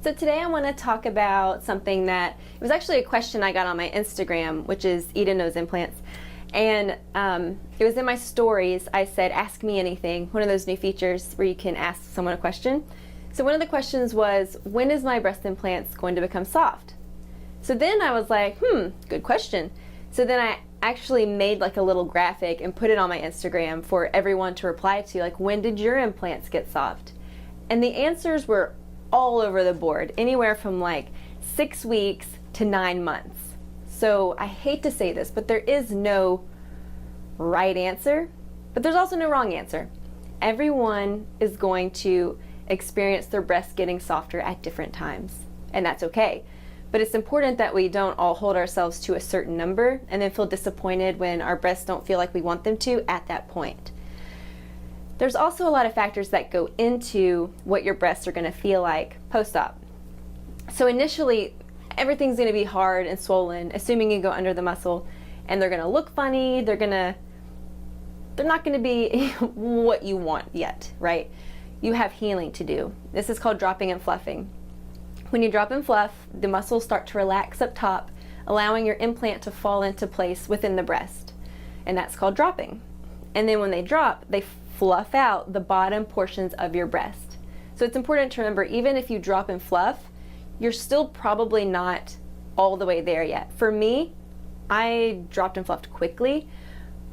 So today I want to talk about something that, it was actually a question I got on my Instagram, which is Eden Knows Implants. And it was in my stories. I said, ask me anything, one of those new features where you can ask someone a question. So one of the questions was, when is my breast implants going to become soft? So then I was like, good question. So then I actually made like a little graphic and put it on my Instagram for everyone to reply to, like, when did your implants get soft? And the answers were all over the board, anywhere from like 6 weeks to 9 months. So I hate to say this, but there is no right answer, but there's also no wrong answer. Everyone is going to experience their breasts getting softer at different times, and that's okay. But it's important that we don't all hold ourselves to a certain number and then feel disappointed when our breasts don't feel like we want them to at that point. There's also a lot of factors that go into what your breasts are going to feel like post-op. So initially, everything's going to be hard and swollen, assuming you go under the muscle, and they're going to look funny. They're not going to be what you want yet, right? You have healing to do. This is called dropping and fluffing. When you drop and fluff, the muscles start to relax up top, allowing your implant to fall into place within the breast, and that's called dropping. And then when they drop, they fluff out the bottom portions of your breast. So it's important to remember, even if you drop and fluff, you're still probably not all the way there yet. For me, I dropped and fluffed quickly,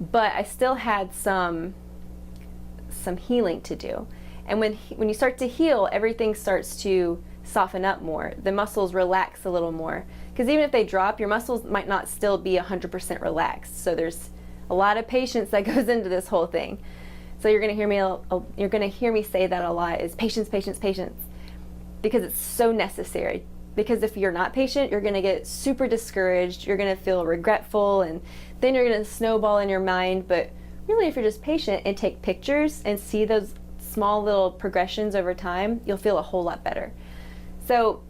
but I still had some healing to do. And when you start to heal, everything starts to soften up more. The muscles relax a little more. Because even if they drop, your muscles might not still be 100% relaxed. So there's a lot of patience that goes into this whole thing. So you're going to hear me say that a lot, is patience, patience, patience, because it's so necessary. Because if you're not patient, you're going to get super discouraged, you're going to feel regretful, and then you're going to snowball in your mind. But really, if you're just patient and take pictures and see those small little progressions over time, you'll feel a whole lot better. So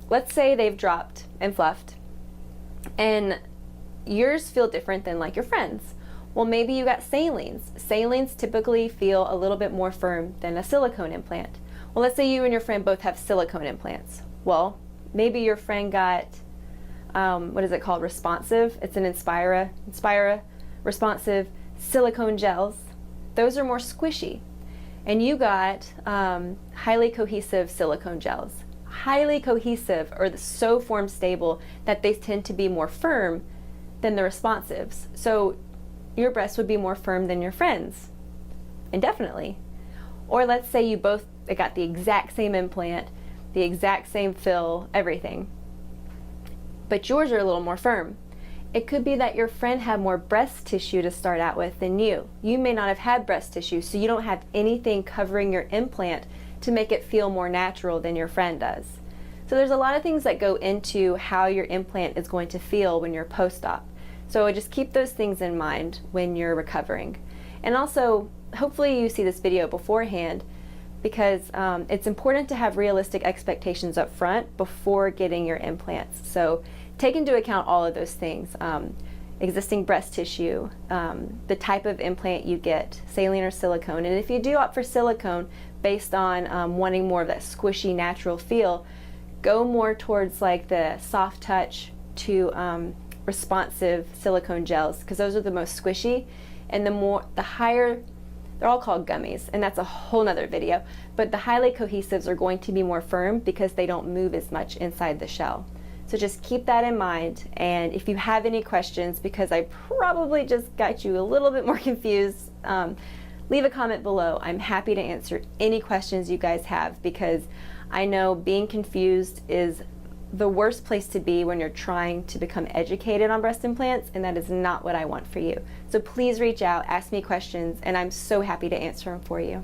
let's say they've dropped and fluffed, and yours feel different than like your friends. Well, maybe you got salines. Salines typically feel a little bit more firm than a silicone implant. Well, let's say you and your friend both have silicone implants. Well, maybe your friend got, what is it called, responsive? It's an Inspira responsive silicone gels. Those are more squishy. And you got highly cohesive silicone gels. Highly cohesive, or so form stable that they tend to be more firm than the responsives. So your breasts would be more firm than your friends, indefinitely. Or let's say you both got the exact same implant, the exact same fill, everything, but yours are a little more firm. It could be that your friend had more breast tissue to start out with than you. You may not have had breast tissue, so you don't have anything covering your implant to make it feel more natural than your friend does. So there's a lot of things that go into how your implant is going to feel when you're post-op. So just keep those things in mind when you're recovering. And also, hopefully you see this video beforehand, because it's important to have realistic expectations up front before getting your implants. So take into account all of those things. Existing breast tissue, the type of implant you get, saline or silicone. And if you do opt for silicone based on wanting more of that squishy natural feel, go more towards like the soft touch to responsive silicone gels, because those are the most squishy, and the higher, they're all called gummies, and that's a whole nother video, but the highly cohesives are going to be more firm because they don't move as much inside the shell. So just keep that in mind, and if you have any questions, because I probably just got you a little bit more confused, leave a comment below. I'm happy to answer any questions you guys have, because I know being confused is the worst place to be when you're trying to become educated on breast implants, and that is not what I want for you. So please reach out, ask me questions, and I'm so happy to answer them for you.